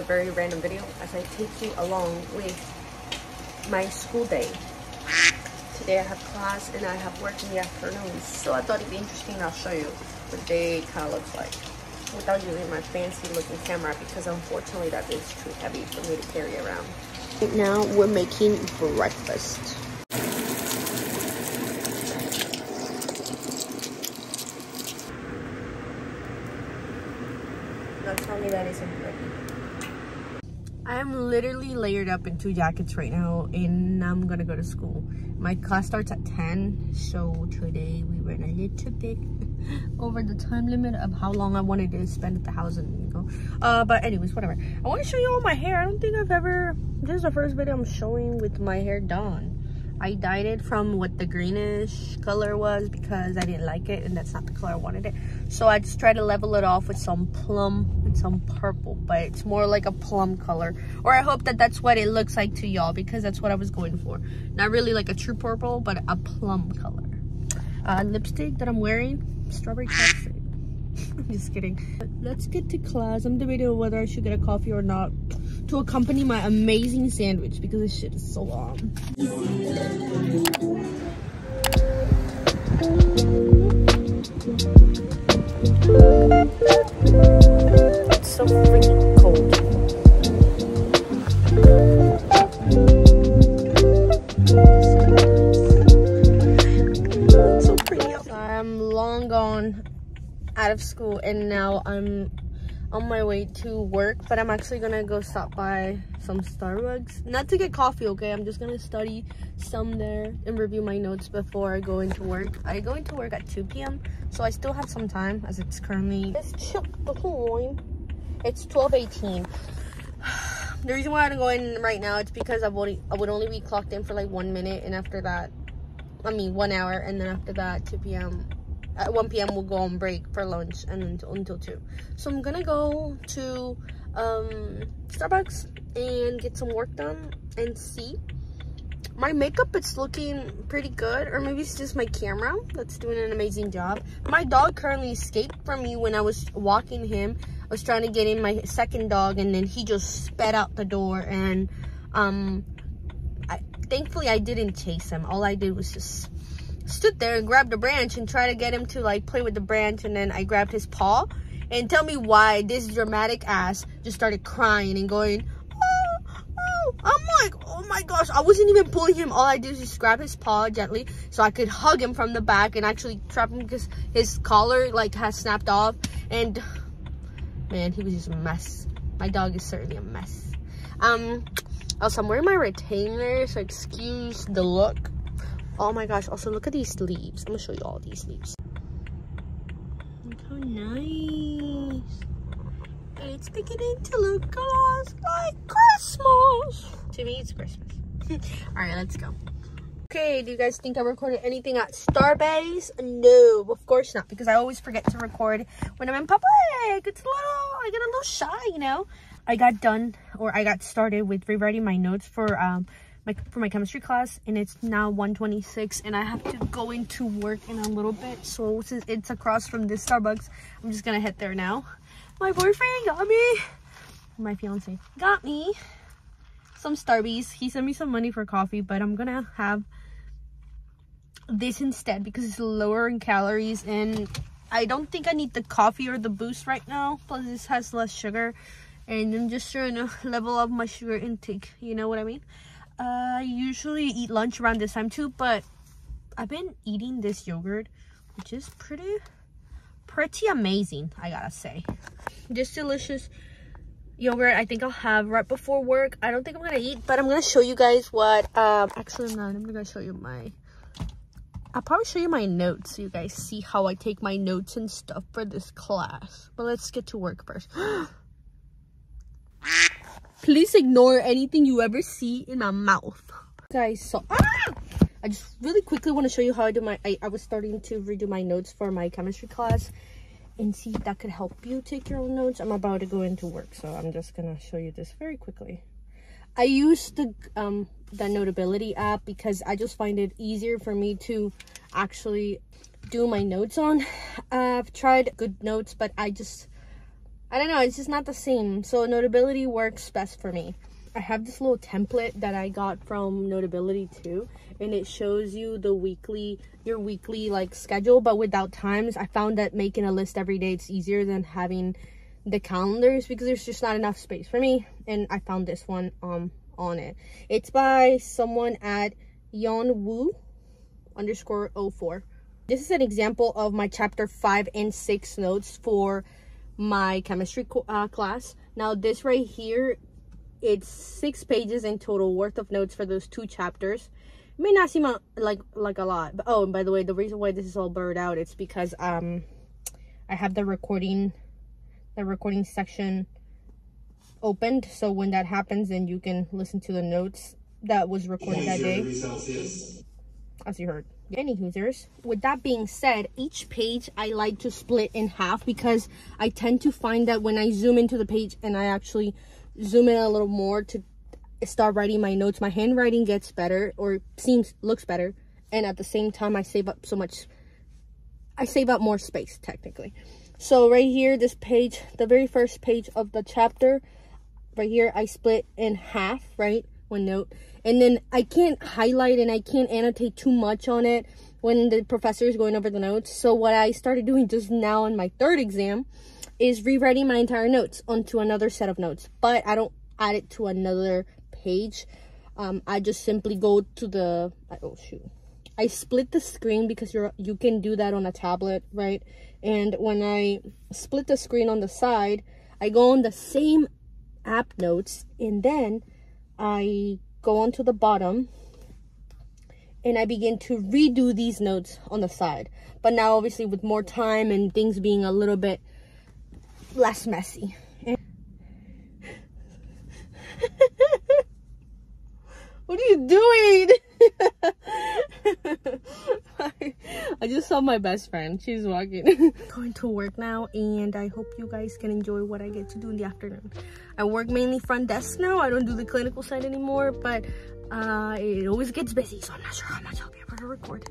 Very random video as I take you along with my school day. Today I have class and I have work in the afternoon, so I thought it'd be interesting. I'll show you what the day kind of looks like without using my fancy looking camera, because unfortunately that is too heavy for me to carry around. Right now we're making breakfast. Now tell me that isn't pretty. I am literally layered up in 2 jackets right now, and I'm gonna go to school. My class starts at 10, so today we ran a little bit over the time limit of how long I wanted to spend at the house and go. But anyways, whatever. I want to show you all my hair. I don't think I've ever, this is the first video I'm showing with my hair done. I dyed it from what the greenish color was because I didn't like it, and that's not the color I wanted it. So I just tried to level it off with some plum and some purple, but it's more like a plum color. Or I hope that that's what it looks like to y'all, because that's what I was going for. Not really like a true purple, but a plum color. Lipstick that I'm wearing, strawberry chapstick. I'm just kidding. Let's get to class. I'm debating whether I should get a coffee or not to accompany my amazing sandwich, because this shit is so long. It's so freaking cold. It's so pretty out. I'm long gone out of school, and now I'm on my way to work, but I'm actually gonna go stop by some Starbucks, not to get coffee, okay? I'm just gonna study some there and review my notes before I go into work. I go into work at 2 p.m. so I still have some time, as it's currently, it's 12:18. The reason why I don't go in right now, it's because I would only be clocked in for like 1 minute, and after that, 1 hour, and then after that 2 p.m. At 1 p.m. we'll go on break for lunch, and until 2. So I'm gonna go to Starbucks and get some work done and see. My makeup is looking pretty good, or maybe it's just my camera that's doing an amazing job. My dog currently escaped from me when I was walking him. I was trying to get in my second dog, and then he just sped out the door, and thankfully I didn't chase him. All I did was just stood there and grabbed a branch and tried to get him to like play with the branch, and then I grabbed his paw, and tell me why this dramatic ass just started crying and going, oh. I'm like, oh my gosh, I wasn't even pulling him. All I did was just grab his paw gently so I could hug him from the back and actually trap him, because his collar like has snapped off, and man, he was just a mess. My dog is certainly a mess. Also, I'm wearing my retainer, so excuse the look. Oh my gosh, also look at these sleeves. I'm gonna show you all these sleeves. Look how nice. It's beginning to look almost like Christmas. To me, it's Christmas. All right, let's go. Okay, do you guys think I recorded anything at Starbase? No, of course not, because I always forget to record when I'm in public. It's I get a little shy, you know. I got started with rewriting my notes for my chemistry class, and it's now 1:26, and I have to go into work in a little bit. So since it's across from this Starbucks, I'm just gonna head there now. My boyfriend got me, my fiance got me some Starbies. He sent me some money for coffee, but I'm gonna have this instead because it's lower in calories, and I don't think I need the coffee or the boost right now. Plus this has less sugar, and I'm just trying to level up my sugar intake, you know what I mean? I usually eat lunch around this time too, but I've been eating this yogurt, which is pretty amazing, I gotta say. This delicious yogurt I think I'll have right before work. I don't think I'm gonna eat, but I'm gonna show you guys what actually I'm not. I'm gonna show you I'll probably show you my notes so you guys see how I take my notes and stuff for this class. But let's get to work first. Please ignore anything you ever see in my mouth. Guys, so I just really quickly want to show you how I do my, I was starting to redo my notes for my chemistry class and see if that could help you take your own notes. I'm about to go into work, so I'm just gonna show you this very quickly. I use the Notability app because I just find it easier for me to actually do my notes on. I've tried Good Notes, but I don't know, it's just not the same. So Notability works best for me. I have this little template that I got from Notability too, and it shows you the your weekly like schedule, but without times. I found that making a list every day, it's easier than having the calendars because there's just not enough space for me. And I found this one on it. It's by someone at yeonwoo_04. This is an example of my chapter 5 and 6 notes for my chemistry class. Now this right here, it's 6 pages in total worth of notes for those 2 chapters. It may not seem like a lot, but oh, and by the way, the reason why this is all blurred out, it's because I have the recording section opened, so when that happens, then you can listen to the notes that was recorded that day, as you heard. Any hoosers. With that being said, each page I like to split in half because I tend to find that when I zoom into the page and I actually zoom in a little more to start writing my notes, my handwriting gets better, or looks better, and at the same time I save up more space technically. So right here, this page, the very first page of the chapter right here, I split in half, right? One note. And then I can't highlight and I can't annotate too much on it when the professor is going over the notes. So what I started doing just now on my 3rd exam is rewriting my entire notes onto another set of notes. But I don't add it to another page. I just simply go to the, oh shoot. I split the screen because you can do that on a tablet, right? And when I split the screen on the side, I go on the same app notes, and then I go on to the bottom and I begin to redo these notes on the side. But now obviously with more time and things being a little bit less messy. What are you doing? I just saw my best friend. She's walking. Going to work now, and I hope you guys can enjoy what I get to do in the afternoon. I work mainly front desk now. I don't do the clinical side anymore, but it always gets busy, so I'm not sure how much I'll be able to record.